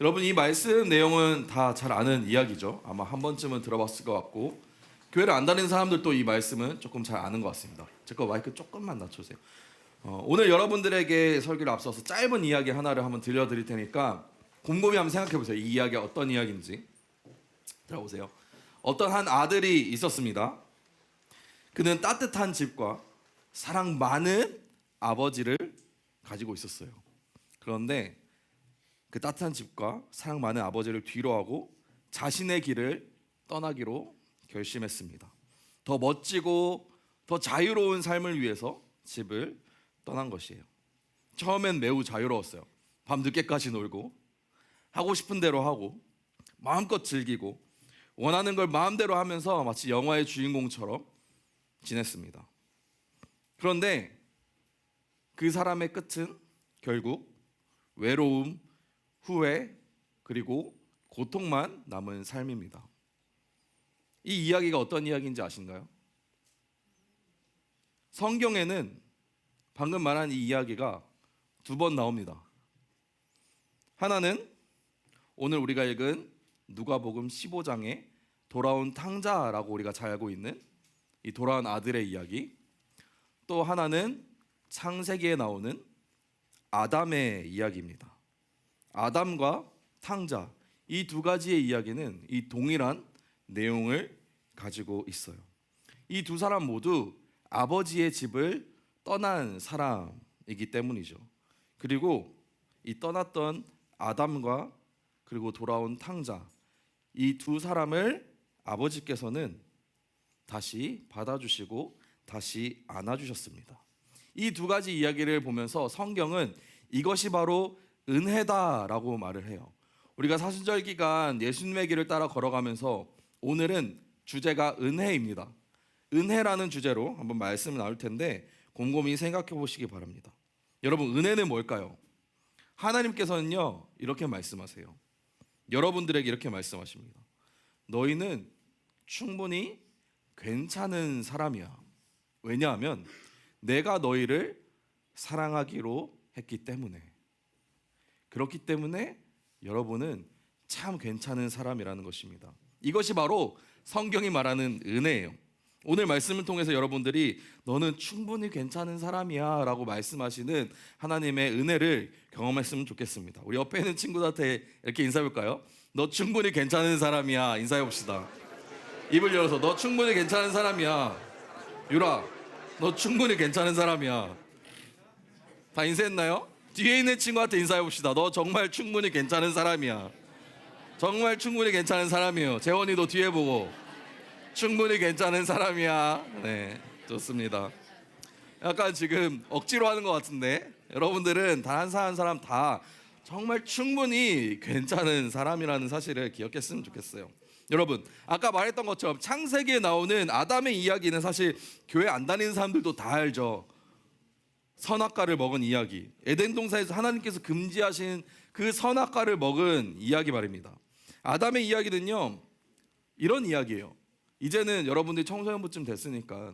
여러분, 이 말씀 내용은 다 잘 아는 이야기죠. 아마 한 번쯤은 들어봤을 것 같고, 교회를 안 다니는 사람들도 이 말씀은 조금 잘 아는 것 같습니다. 제 거 마이크 조금만 낮춰주세요. 오늘 여러분들에게 설교를 앞서서 짧은 이야기 하나를 한번 들려드릴 테니까 곰곰이 한번 생각해 보세요. 이 이야기가 어떤 이야기인지. 들어보세요. 어떤 한 아들이 있었습니다. 그는 따뜻한 집과 사랑 많은 아버지를 가지고 있었어요. 그런데 그 따뜻한 집과 사랑 많은 아버지를 뒤로하고 자신의 길을 떠나기로 결심했습니다. 더 멋지고 더 자유로운 삶을 위해서 집을 떠난 것이에요. 처음엔 매우 자유로웠어요. 밤 늦게까지 놀고 하고 싶은 대로 하고 마음껏 즐기고 원하는 걸 마음대로 하면서 마치 영화의 주인공처럼 지냈습니다. 그런데 그 사람의 끝은 결국 외로움, 후회, 그리고 고통만 남은 삶입니다. 이 이야기가 어떤 이야기인지 아신가요? 성경에는 방금 말한 이 이야기가 두 번 나옵니다. 하나는 오늘 우리가 읽은 누가복음 15장에 돌아온 탕자라고 우리가 잘 알고 있는 이 돌아온 아들의 이야기, 또 하나는 창세기에 나오는 아담의 이야기입니다. 아담과 탕자, 이 두 가지의 이야기는 이 동일한 내용을 가지고 있어요. 이 두 사람 모두 아버지의 집을 떠난 사람이기 때문이죠. 그리고 이 떠났던 아담과 그리고 돌아온 탕자, 이 두 사람을 아버지께서는 다시 받아주시고 다시 안아주셨습니다. 이 두 가지 이야기를 보면서 성경은 이것이 바로 은혜다라고 말을 해요. 우리가 사순절 기간 예수님의 길을 따라 걸어가면서 오늘은 주제가 은혜입니다. 은혜라는 주제로 한번 말씀을 나눌 텐데 곰곰이 생각해 보시기 바랍니다. 여러분, 은혜는 뭘까요? 하나님께서는요 이렇게 말씀하세요. 여러분들에게 이렇게 말씀하십니다. 너희는 충분히 괜찮은 사람이야. 왜냐하면 내가 너희를 사랑하기로 했기 때문에. 그렇기 때문에 여러분은 참 괜찮은 사람이라는 것입니다. 이것이 바로 성경이 말하는 은혜예요. 오늘 말씀을 통해서 여러분들이 너는 충분히 괜찮은 사람이야 라고 말씀하시는 하나님의 은혜를 경험했으면 좋겠습니다. 우리 옆에 있는 친구들한테 이렇게 인사해 볼까요? 너 충분히 괜찮은 사람이야. 인사해 봅시다. 입을 열어서 너 충분히 괜찮은 사람이야. 유라, 너 충분히 괜찮은 사람이야. 다 인사했나요? 뒤에 있는 친구한테 인사해 봅시다. 너 정말 충분히 괜찮은 사람이야. 정말 충분히 괜찮은 사람이에요. 재원이도 뒤에 보고 충분히 괜찮은 사람이야. 네, 좋습니다. 약간 지금 억지로 하는 것 같은데 여러분들은 단 한 사람 다 정말 충분히 괜찮은 사람이라는 사실을 기억했으면 좋겠어요. 여러분, 아까 말했던 것처럼 창세기에 나오는 아담의 이야기는 사실 교회 안 다니는 사람들도 다 알죠. 선악과를 먹은 이야기, 에덴 동산에서 하나님께서 금지하신 그 선악과를 먹은 이야기 말입니다. 아담의 이야기는요 이런 이야기예요. 이제는 여러분들이 청소년부쯤 됐으니까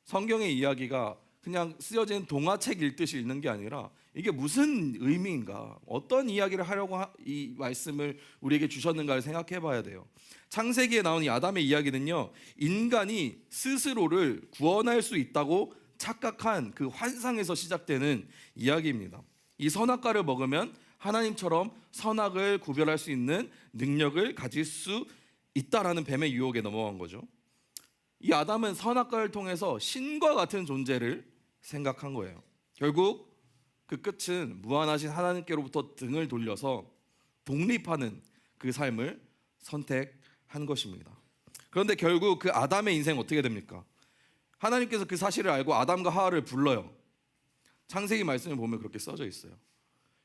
성경의 이야기가 그냥 쓰여진 동화책 읽듯이 읽는 게 아니라 이게 무슨 의미인가, 어떤 이야기를 하려고 이 말씀을 우리에게 주셨는가를 생각해 봐야 돼요. 창세기에 나온 이 아담의 이야기는요 인간이 스스로를 구원할 수 있다고 착각한 그 환상에서 시작되는 이야기입니다. 이 선악과를 먹으면 하나님처럼 선악을 구별할 수 있는 능력을 가질 수 있다라는 뱀의 유혹에 넘어간 거죠. 이 아담은 선악과를 통해서 신과 같은 존재를 생각한 거예요. 결국 그 끝은 무한하신 하나님께로부터 등을 돌려서 독립하는 그 삶을 선택한 것입니다. 그런데 결국 그 아담의 인생은 어떻게 됩니까? 하나님께서 그 사실을 알고 아담과 하와를 불러요. 창세기 말씀을 보면 그렇게 써져 있어요.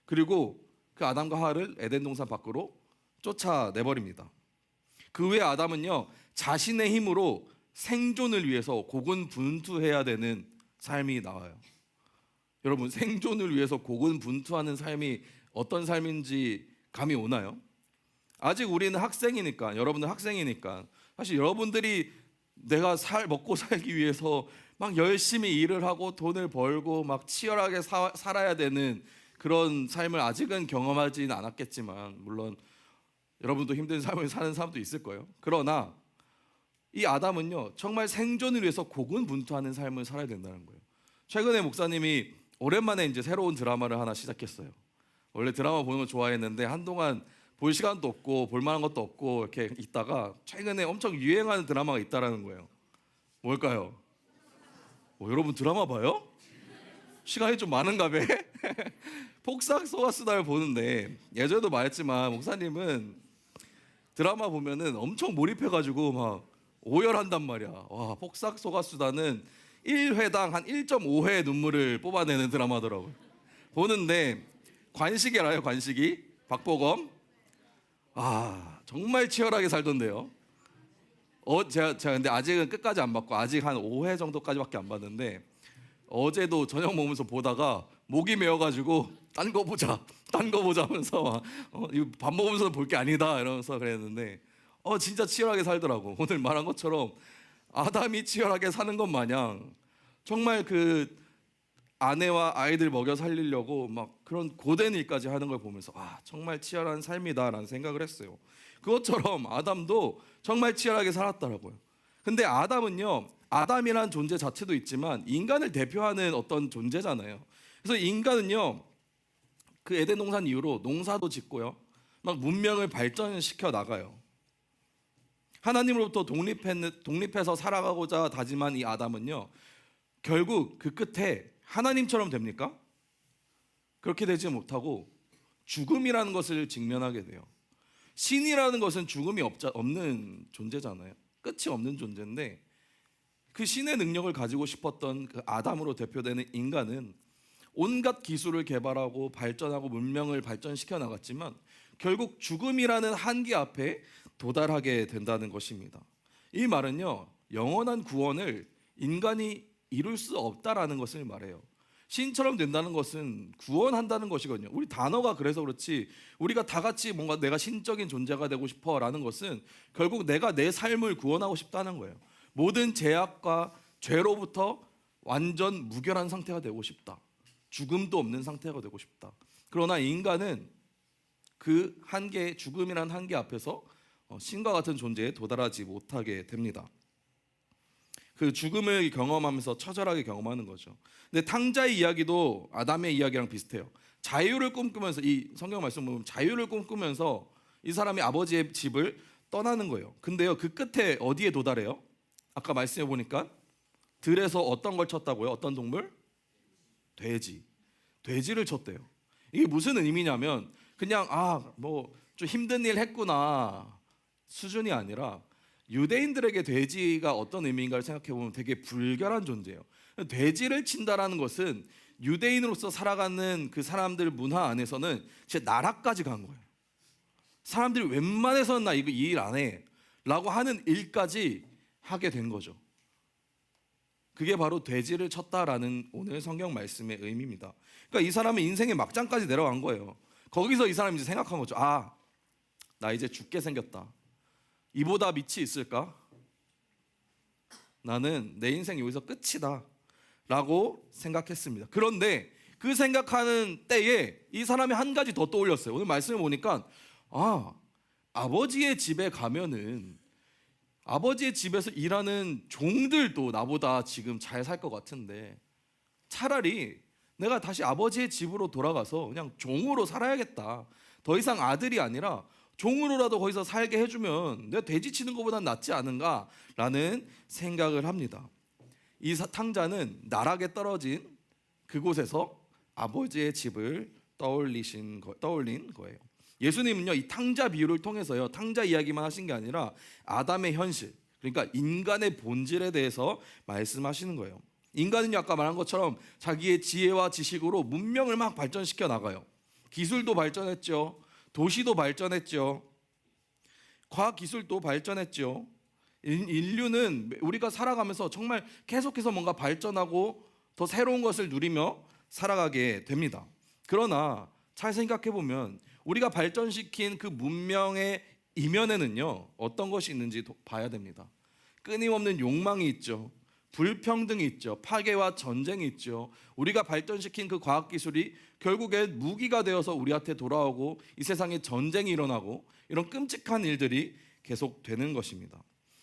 그리고 그 아담과 하와를 에덴 동산 밖으로 쫓아내버립니다. 그 후에 아담은요 자신의 힘으로 생존을 위해서 고군분투해야 되는 삶이 나와요. 여러분, 생존을 위해서 고군분투하는 삶이 어떤 삶인지 감이 오나요? 아직 우리는 학생이니까, 여러분들 학생이니까 사실 여러분들이 내가 먹고 살기 위해서 막 열심히 일을 하고 돈을 벌고 막 치열하게 살아야 되는 그런 삶을 아직은 경험하지는 않았겠지만 물론 여러분도 힘든 삶을 사는 사람도 있을 거예요. 그러나 이 아담은요 정말 생존을 위해서 고군분투하는 삶을 살아야 된다는 거예요. 최근에 목사님이 오랜만에 이제 새로운 드라마를 하나 시작했어요. 원래 드라마 보는 거 좋아했는데 한동안 볼 시간도 없고 볼 만한 것도 없고 이렇게 있다가 최근에 엄청 유행하는 드라마가 있다라는 거예요. 뭘까요? 여러분 드라마 봐요? 시간이 좀 많은가 봐. 폭삭 소가수다를 보는데 예전에도 말했지만 목사님은 드라마 보면은 엄청 몰입해가지고 막 오열한단 말이야. 와, 폭삭 소가수다는 1회당 한 1.5회 눈물을 뽑아내는 드라마더라고요. 보는데 관식이 알아요? 관식이 박보검. 정말 치열하게 살던데요. 제가 근데 아직은 끝까지 안 봤고 아직 한 5회 정도까지밖에 안 봤는데 어제도 저녁 먹으면서 보다가 목이 메어가지고 딴 거 보자 하면서 막 이거 밥 먹으면서 볼 게 아니다 이러면서 그랬는데 진짜 치열하게 살더라고. 오늘 말한 것처럼 아담이 치열하게 사는 것 마냥 정말 그 아내와 아이들 먹여 살리려고 막 그런 고된 일까지 하는 걸 보면서 정말 치열한 삶이다라는 생각을 했어요. 그것처럼 아담도 정말 치열하게 살았더라고요. 근데 아담은요 아담이란 존재 자체도 있지만 인간을 대표하는 어떤 존재잖아요. 그래서 인간은요 그 에덴 동산 이후로 농사도 짓고요 막 문명을 발전시켜 나가요. 하나님으로부터 독립해서 살아가고자 다짐한 이 아담은요 결국 그 끝에 하나님처럼 됩니까? 그렇게 되지 못하고 죽음이라는 것을 직면하게 돼요. 신이라는 것은 죽음이 없는 존재잖아요. 끝이 없는 존재인데 그 신의 능력을 가지고 싶었던 그 아담으로 대표되는 인간은 온갖 기술을 개발하고 발전하고 문명을 발전시켜 나갔지만 결국 죽음이라는 한계 앞에 도달하게 된다는 것입니다. 이 말은요 영원한 구원을 인간이 이룰 수 없다라는 것을 말해요. 신처럼 된다는 것은 구원한다는 것이거든요. 우리 단어가 그래서 그렇지 우리가 다 같이 뭔가 내가 신적인 존재가 되고 싶어라는 것은 결국 내가 내 삶을 구원하고 싶다는 거예요. 모든 죄악과 죄로부터 완전 무결한 상태가 되고 싶다. 죽음도 없는 상태가 되고 싶다. 그러나 인간은 그 한계, 죽음이란 한계 앞에서 신과 같은 존재에 도달하지 못하게 됩니다. 그 죽음을 경험하면서 처절하게 경험하는 거죠. 근데 탕자의 이야기도 아담의 이야기랑 비슷해요. 자유를 꿈꾸면서 이 성경 말씀 보면 자유를 꿈꾸면서 이 사람이 아버지의 집을 떠나는 거예요. 근데요 그 끝에 어디에 도달해요? 아까 말씀해 보니까 들에서 어떤 걸 쳤다고요? 어떤 동물? 돼지를 쳤대요. 이게 무슨 의미냐면 그냥 뭐 좀 힘든 일 했구나 수준이 아니라 유대인들에게 돼지가 어떤 의미인가를 생각해 보면 되게 불결한 존재예요. 돼지를 친다라는 것은 유대인으로서 살아가는 그 사람들 문화 안에서는 진짜 나락까지 간 거예요. 사람들이 웬만해서는 나 이거 이 일 안 해 라고 하는 일까지 하게 된 거죠. 그게 바로 돼지를 쳤다라는 오늘 성경 말씀의 의미입니다. 그러니까 이 사람은 인생의 막장까지 내려간 거예요. 거기서 이 사람이 이제 생각한 거죠. 나 이제 죽게 생겼다. 이보다 밑이 있을까? 나는 내 인생 여기서 끝이다 라고 생각했습니다. 그런데 그 생각하는 때에 이 사람이 한 가지 더 떠올렸어요. 오늘 말씀을 보니까 아버지의 집에 가면은 아버지의 집에서 일하는 종들도 나보다 지금 잘 살 것 같은데 차라리 내가 다시 아버지의 집으로 돌아가서 그냥 종으로 살아야겠다. 더 이상 아들이 아니라 종으로라도 거기서 살게 해주면 내가 돼지 치는 것보단 낫지 않은가라는 생각을 합니다. 이 탕자는 나락에 떨어진 그곳에서 아버지의 집을 떠올린 거예요. 예수님은요 이 탕자 비유를 통해서요 탕자 이야기만 하신 게 아니라 아담의 현실, 그러니까 인간의 본질에 대해서 말씀하시는 거예요. 인간은요 아까 말한 것처럼 자기의 지혜와 지식으로 문명을 막 발전시켜 나가요. 기술도 발전했죠. 도시도 발전했죠. 과학기술도 발전했죠. 인류는 우리가 살아가면서 정말 계속해서 뭔가 발전하고 더 새로운 것을 누리며 살아가게 됩니다. 그러나 잘 생각해 보면 우리가 발전시킨 그 문명의 이면에는요 어떤 것이 있는지 봐야 됩니다. 끊임없는 욕망이 있죠. 불평등이 있죠. 파괴와 전쟁이 있죠. 우리가 발전시킨 그 과학기술이 결국엔 무기가 되어서 우리한테 돌아오고 이 세상에 전쟁이 일어나고 이런 끔찍한 일들이 계속되는 것입니다.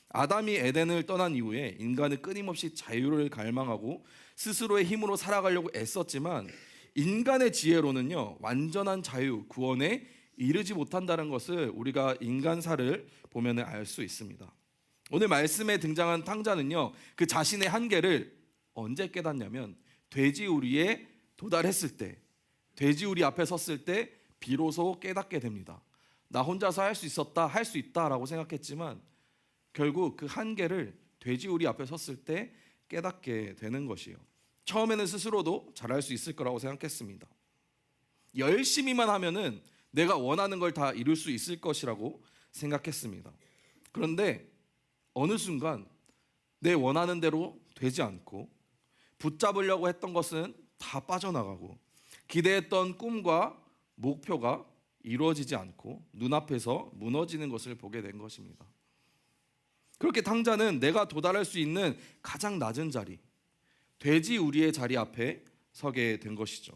아담이 에덴을 떠난 이후에 인간은 끊임없이 자유를 갈망하고 스스로의 힘으로 살아가려고 애썼지만 인간의 지혜로는요, 완전한 자유, 구원에 이르지 못한다는 것을 우리가 인간사를 보면 알 수 있습니다. 오늘 말씀에 등장한 탕자는요, 그 자신의 한계를 언제 깨닫냐면 돼지우리에 도달했을 때, 돼지우리 앞에 섰을 때 비로소 깨닫게 됩니다. 나 혼자서 할 수 있었다, 할 수 있다라고 생각했지만 결국 그 한계를 돼지우리 앞에 섰을 때 깨닫게 되는 것이요. 처음에는 스스로도 잘할 수 있을 거라고 생각했습니다. 열심히만 하면은 내가 원하는 걸 다 이룰 수 있을 것이라고 생각했습니다. 그런데 어느 순간 내 원하는 대로 되지 않고 붙잡으려고 했던 것은 다 빠져나가고 기대했던 꿈과 목표가 이루어지지 않고 눈앞에서 무너지는 것을 보게 된 것입니다. 그렇게 탕자는 내가 도달할 수 있는 가장 낮은 자리, 돼지우리의 자리 앞에 서게 된 것이죠.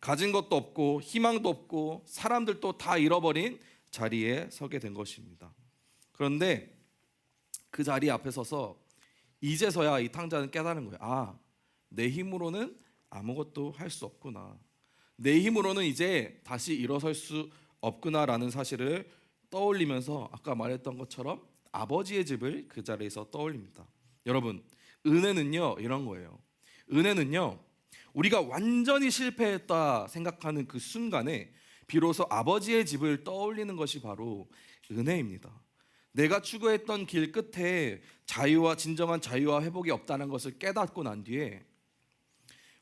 가진 것도 없고 희망도 없고 사람들도 다 잃어버린 자리에 서게 된 것입니다. 그런데 그 자리 앞에 서서 이제서야 이 탕자는 깨달은 거예요. 아, 내 힘으로는 아무것도 할 수 없구나. 내 힘으로는 이제 다시 일어설 수 없구나라는 사실을 떠올리면서 아까 말했던 것처럼 아버지의 집을 그 자리에서 떠올립니다. 여러분, 은혜는요 이런 거예요. 은혜는요, 우리가 완전히 실패했다 생각하는 그 순간에 비로소 아버지의 집을 떠올리는 것이 바로 은혜입니다. 내가 추구했던 길 끝에 자유와 진정한 자유와 회복이 없다는 것을 깨닫고 난 뒤에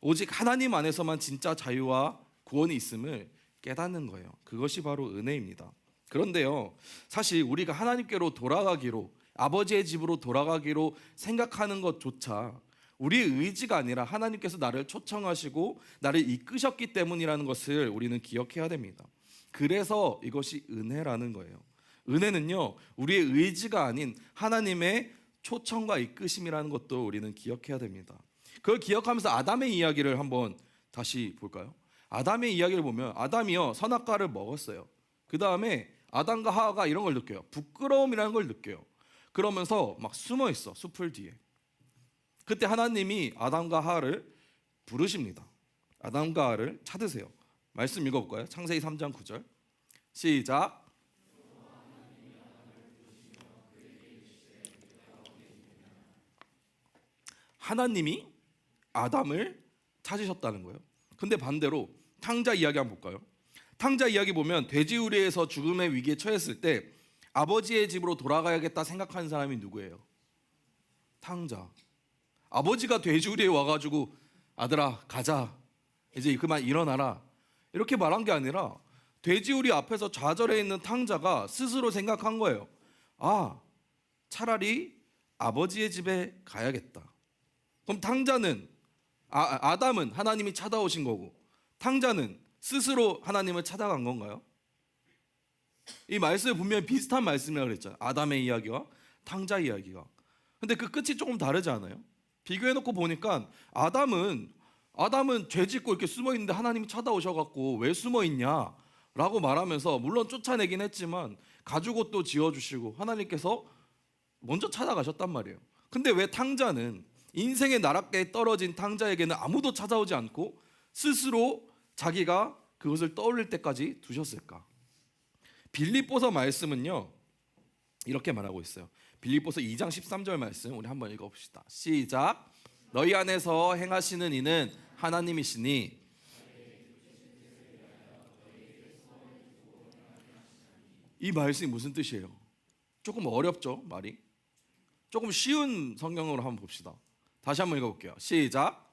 오직 하나님 안에서만 진짜 자유와 구원이 있음을 깨닫는 거예요. 그것이 바로 은혜입니다. 그런데요, 사실 우리가 하나님께로 돌아가기로, 아버지의 집으로 돌아가기로 생각하는 것조차 우리의 의지가 아니라 하나님께서 나를 초청하시고 나를 이끄셨기 때문이라는 것을 우리는 기억해야 됩니다. 그래서 이것이 은혜라는 거예요. 은혜는요, 우리의 의지가 아닌 하나님의 초청과 이끄심이라는 것도 우리는 기억해야 됩니다. 그걸 기억하면서 아담의 이야기를 한번 다시 볼까요? 아담의 이야기를 보면 아담이요, 선악과를 먹었어요. 그 다음에 아담과 하와가 이런 걸 느껴요. 부끄러움이라는 걸 느껴요. 그러면서 막 숨어 있어, 숲을 뒤에. 그때 하나님이 아담과 하와를 부르십니다. 아담과 하와를 찾으세요. 말씀 읽어볼까요? 창세기 3장 9절 시작. 하나님이 아담을 찾으셨다는 거예요. 근데 반대로 탕자 이야기 한번 볼까요? 탕자 이야기 보면 돼지우리에서 죽음의 위기에 처했을 때 아버지의 집으로 돌아가야겠다 생각하는 사람이 누구예요? 탕자. 아버지가 돼지우리에 와가지고 아들아 가자, 이제 그만 일어나라 이렇게 말한 게 아니라 돼지우리 앞에서 좌절해 있는 탕자가 스스로 생각한 거예요. 아, 차라리 아버지의 집에 가야겠다. 그럼 탕자는 아담은 하나님이 찾아오신 거고 탕자는 스스로 하나님을 찾아간 건가요? 이 말씀에 분명히 비슷한 말씀이라고 그랬잖아요. 아담의 이야기와 탕자 이야기가. 근데 그 끝이 조금 다르지 않아요? 비교해놓고 보니까 아담은 죄 짓고 이렇게 숨어 있는데 하나님이 찾아오셔갖고 왜 숨어 있냐 라고 말하면서 물론 쫓아내긴 했지만 가죽옷도 지어주시고 하나님께서 먼저 찾아가셨단 말이에요. 근데 왜 탕자는, 인생의 나락에 떨어진 탕자에게는 아무도 찾아오지 않고 스스로 자기가 그것을 떠올릴 때까지 두셨을까? 빌립보서 말씀은요 이렇게 말하고 있어요. 빌립보서 2장 13절 말씀 우리 한번 읽어봅시다. 시작. 너희 안에서 행하시는 이는 하나님이시니. 이 말씀이 무슨 뜻이에요? 조금 어렵죠, 말이? 조금 쉬운 성경으로 한번 봅시다. 다시 한번 읽어볼게요. 시작.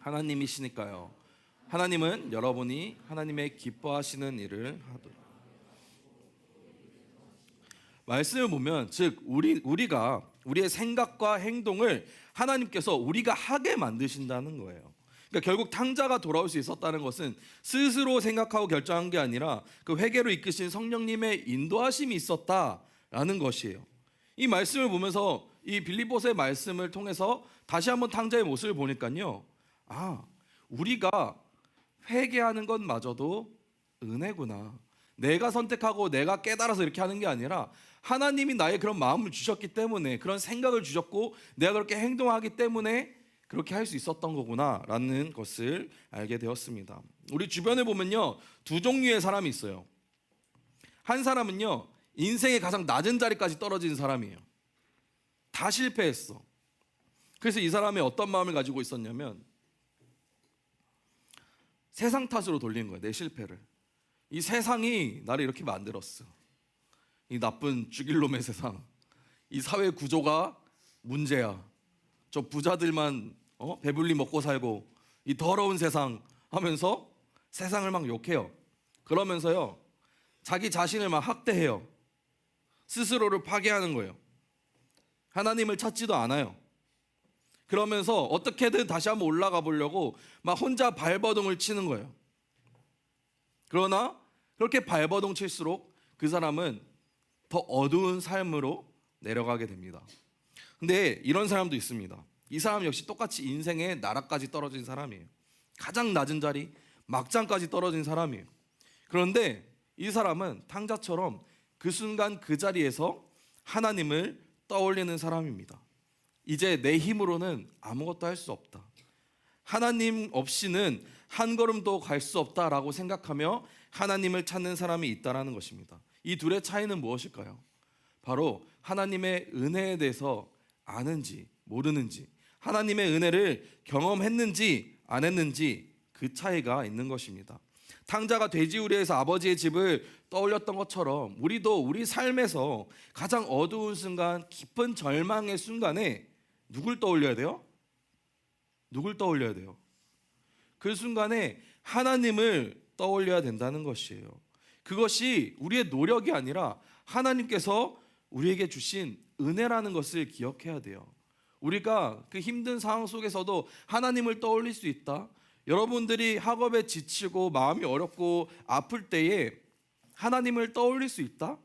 하나님이시니까요. 하나님은 여러분이 하나님의 기뻐하시는 일을 하도록. 말씀을 보면 즉 우리가 우리의 생각과 행동을 하나님께서 우리가 하게 만드신다는 거예요. 그러니까 결국 탕자가 돌아올 수 있었다는 것은 스스로 생각하고 결정한 게 아니라 그 회개로 이끄신 성령님의 인도하심이 있었다라는 것이에요. 이 말씀을 보면서 이 빌립보서의 말씀을 통해서 다시 한번 탕자의 모습을 보니까요, 우리가 회개하는 것마저도 은혜구나. 내가 선택하고 내가 깨달아서 이렇게 하는 게 아니라 하나님이 나의 그런 마음을 주셨기 때문에, 그런 생각을 주셨고 내가 그렇게 행동하기 때문에 그렇게 할 수 있었던 거구나라는 것을 알게 되었습니다. 우리 주변에 보면요, 두 종류의 사람이 있어요. 한 사람은요, 인생의 가장 낮은 자리까지 떨어진 사람이에요. 다 실패했어. 그래서 이 사람이 어떤 마음을 가지고 있었냐면 세상 탓으로 돌린 거예요. 내 실패를. 이 세상이 나를 이렇게 만들었어. 이 나쁜 죽일 놈의 세상. 이 사회 구조가 문제야. 저 부자들만 배불리 먹고 살고 이 더러운 세상 하면서 세상을 막 욕해요. 그러면서요, 자기 자신을 막 학대해요. 스스로를 파괴하는 거예요. 하나님을 찾지도 않아요. 그러면서 어떻게든 다시 한번 올라가 보려고 막 혼자 발버둥을 치는 거예요. 그러나 그렇게 발버둥 칠수록 그 사람은 더 어두운 삶으로 내려가게 됩니다. 근데 이런 사람도 있습니다. 이 사람 역시 똑같이 인생의 나락까지 떨어진 사람이에요. 가장 낮은 자리, 막장까지 떨어진 사람이에요. 그런데 이 사람은 탕자처럼 그 순간 그 자리에서 하나님을 떠올리는 사람입니다. 이제 내 힘으로는 아무것도 할 수 없다. 하나님 없이는 한 걸음도 갈 수 없다라고 생각하며 하나님을 찾는 사람이 있다라는 것입니다. 이 둘의 차이는 무엇일까요? 바로 하나님의 은혜에 대해서 아는지 모르는지, 하나님의 은혜를 경험했는지 안 했는지, 그 차이가 있는 것입니다. 탕자가 돼지우리에서 아버지의 집을 떠올렸던 것처럼 우리도 우리 삶에서 가장 어두운 순간, 깊은 절망의 순간에 누굴 떠올려야 돼요? 누굴 떠올려야 돼요? 그 순간에 하나님을 떠올려야 된다는 것이에요. 그것이 우리의 노력이 아니라 하나님께서 우리에게 주신 은혜라는 것을 기억해야 돼요. 우리가 그 힘든 상황 속에서도 하나님을 떠올릴 수 있다. 여러분들이 학업에 지치고 마음이 어렵고 아플 때에 하나님을 떠올릴 수 있다.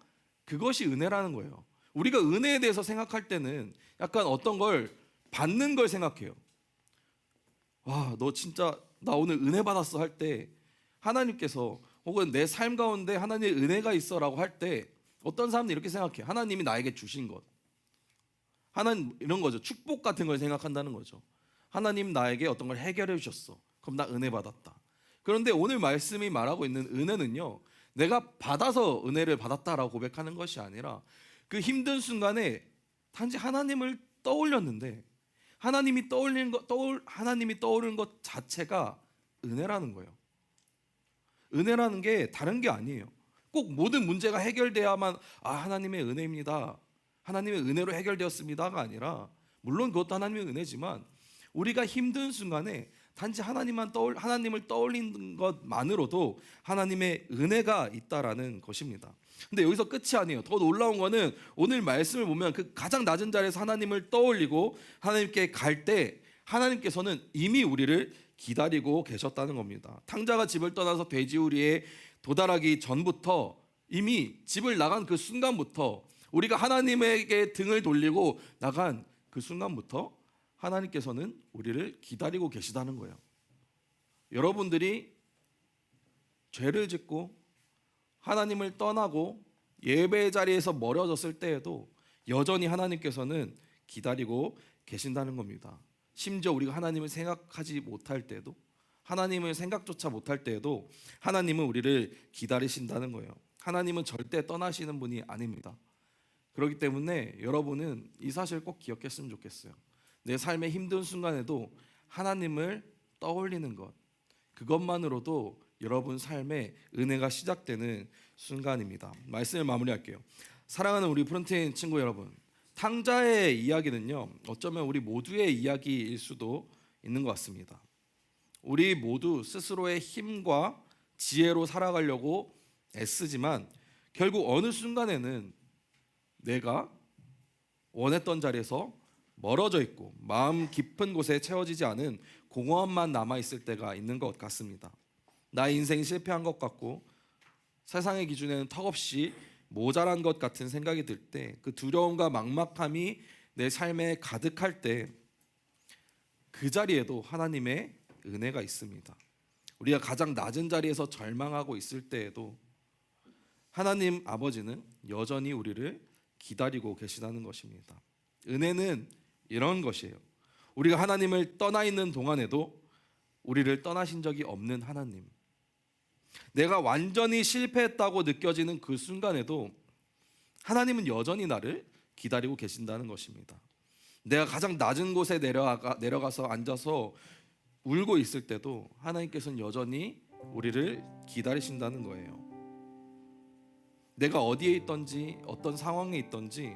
그것이 은혜라는 거예요. 우리가 은혜에 대해서 생각할 때는 약간 어떤 걸 받는 걸 생각해요. 와, 너 진짜 나 오늘 은혜 받았어 할 때 하나님께서, 혹은 내 삶 가운데 하나님의 은혜가 있어라고 할 때 어떤 사람들이 이렇게 생각해요. 하나님이 나에게 주신 것, 하나님 이런 거죠. 축복 같은 걸 생각한다는 거죠. 하나님 나에게 어떤 걸 해결해 주셨어. 그럼 나 은혜 받았다. 그런데 오늘 말씀이 말하고 있는 은혜는요, 내가 받아서 은혜를 받았다라고 고백하는 것이 아니라 그 힘든 순간에 단지 하나님을 떠올렸는데 하나님이 떠오르는 것 자체가 은혜라는 거예요. 은혜라는 게 다른 게 아니에요. 꼭 모든 문제가 해결돼야만 하나님의 은혜입니다, 하나님의 은혜로 해결되었습니다가 아니라, 물론 그것도 하나님의 은혜지만 우리가 힘든 순간에 단지 하나님을 떠올리는 것만으로도 하나님의 은혜가 있다라는 것입니다. 근데 여기서 끝이 아니에요. 더 놀라운 거는 오늘 말씀을 보면 그 가장 낮은 자리에서 하나님을 떠올리고 하나님께 갈 때 하나님께서는 이미 우리를 기다리고 계셨다는 겁니다. 탕자가 집을 떠나서 돼지우리에 도달하기 전부터, 이미 집을 나간 그 순간부터, 우리가 하나님에게 등을 돌리고 나간 그 순간부터 하나님께서는 우리를 기다리고 계시다는 거예요. 여러분들이 죄를 짓고 하나님을 떠나고 예배 자리에서 멀어졌을 때에도 여전히 하나님께서는 기다리고 계신다는 겁니다. 심지어 우리가 하나님을 생각하지 못할 때도, 하나님을 생각조차 못할 때에도 하나님은 우리를 기다리신다는 거예요. 하나님은 절대 떠나시는 분이 아닙니다. 그렇기 때문에 여러분은 이 사실 꼭 기억했으면 좋겠어요. 내 삶의 힘든 순간에도 하나님을 떠올리는 것, 그것만으로도 여러분 삶에 은혜가 시작되는 순간입니다. 말씀을 마무리할게요. 사랑하는 우리 프론트인 친구 여러분, 탕자의 이야기는요, 어쩌면 우리 모두의 이야기일 수도 있는 것 같습니다. 우리 모두 스스로의 힘과 지혜로 살아가려고 애쓰지만 결국 어느 순간에는 내가 원했던 자리에서 멀어져 있고 마음 깊은 곳에 채워지지 않은 공허함만 남아있을 때가 있는 것 같습니다. 나의 인생이 실패한 것 같고 세상의 기준에는 턱없이 모자란 것 같은 생각이 들 때, 그 두려움과 막막함이 내 삶에 가득할 때, 그 자리에도 하나님의 은혜가 있습니다. 우리가 가장 낮은 자리에서 절망하고 있을 때에도 하나님 아버지는 여전히 우리를 기다리고 계시다는 것입니다. 은혜는 이런 것이에요. 우리가 하나님을 떠나 있는 동안에도 우리를 떠나신 적이 없는 하나님, 내가 완전히 실패했다고 느껴지는 그 순간에도 하나님은 여전히 나를 기다리고 계신다는 것입니다. 내가 가장 낮은 곳에 내려가서 앉아서 울고 있을 때도 하나님께서는 여전히 우리를 기다리신다는 거예요. 내가 어디에 있든지 어떤 상황에 있든지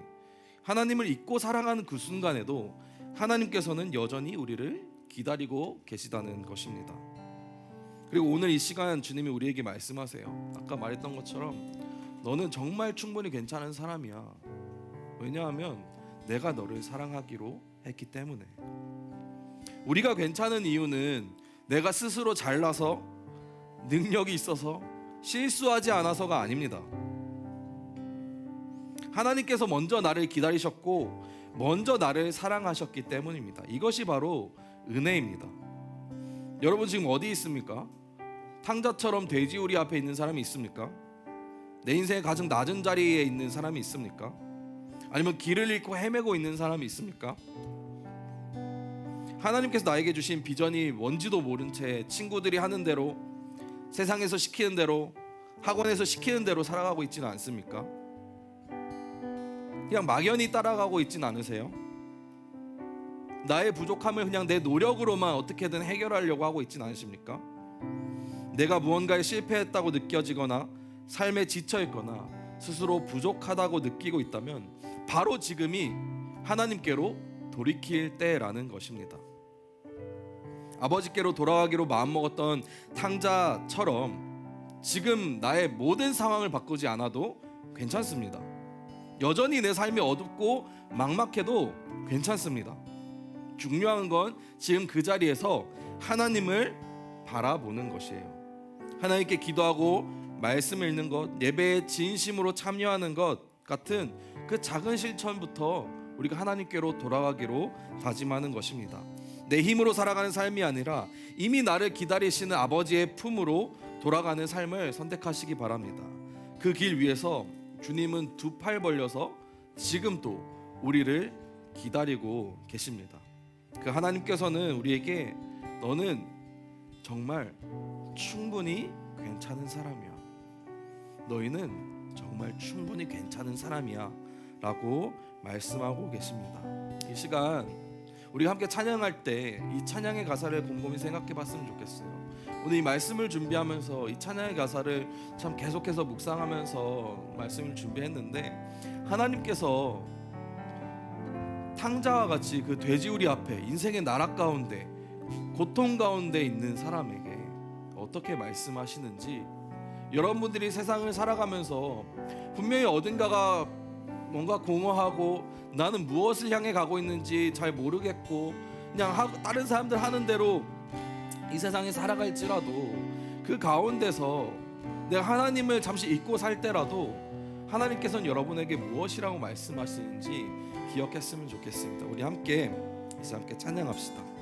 하나님을 잊고 살아가는 그 순간에도 하나님께서는 여전히 우리를 기다리고 계시다는 것입니다. 그리고 오늘 이 시간 주님이 우리에게 말씀하세요. 아까 말했던 것처럼 너는 정말 충분히 괜찮은 사람이야. 왜냐하면 내가 너를 사랑하기로 했기 때문에. 우리가 괜찮은 이유는 내가 스스로 잘나서 능력이 있어서 실수하지 않아서가 아닙니다. 하나님께서 먼저 나를 기다리셨고 먼저 나를 사랑하셨기 때문입니다. 이것이 바로 은혜입니다. 여러분 지금 어디 있습니까? 탕자처럼 돼지우리 앞에 있는 사람이 있습니까? 내 인생의 가장 낮은 자리에 있는 사람이 있습니까? 아니면 길을 잃고 헤매고 있는 사람이 있습니까? 하나님께서 나에게 주신 비전이 뭔지도 모른 채 친구들이 하는 대로, 세상에서 시키는 대로, 학원에서 시키는 대로 살아가고 있지는 않습니까? 그냥 막연히 따라가고 있진 않으세요? 나의 부족함을 그냥 내 노력으로만 어떻게든 해결하려고 하고 있진 않으십니까? 내가 무언가에 실패했다고 느껴지거나 삶에 지쳐있거나 스스로 부족하다고 느끼고 있다면 바로 지금이 하나님께로 돌이킬 때라는 것입니다. 아버지께로 돌아가기로 마음먹었던 탕자처럼 지금 나의 모든 상황을 바꾸지 않아도 괜찮습니다. 여전히 내 삶이 어둡고 막막해도 괜찮습니다. 중요한 건 지금 그 자리에서 하나님을 바라보는 것이에요. 하나님께 기도하고 말씀 읽는 것, 예배에 진심으로 참여하는 것 같은 그 작은 실천부터 우리가 하나님께로 돌아가기로 다짐하는 것입니다. 내 힘으로 살아가는 삶이 아니라 이미 나를 기다리시는 아버지의 품으로 돌아가는 삶을 선택하시기 바랍니다. 그 길 위에서 주님은 두 팔 벌려서 지금도 우리를 기다리고 계십니다. 그 하나님께서는 우리에게 너는 정말 충분히 괜찮은 사람이야. 너희는 정말 충분히 괜찮은 사람이야 라고 말씀하고 계십니다. 이 시간 우리가 함께 찬양할 때 이 찬양의 가사를 곰곰이 생각해 봤으면 좋겠어요. 오늘 이 말씀을 준비하면서 이 찬양의 가사를 참 계속해서 묵상하면서 말씀을 준비했는데, 하나님께서 탕자와 같이 그 돼지우리 앞에 인생의 나락 가운데 고통 가운데 있는 사람에게 어떻게 말씀하시는지, 여러분들이 세상을 살아가면서 분명히 어딘가가 뭔가 공허하고 나는 무엇을 향해 가고 있는지 잘 모르겠고 그냥 다른 사람들 하는 대로 이 세상에 살아갈지라도 그 가운데서 내가 하나님을 잠시 잊고 살 때라도 하나님께서는 여러분에게 무엇이라고 말씀하시는지 기억했으면 좋겠습니다. 우리 함께 찬양합시다.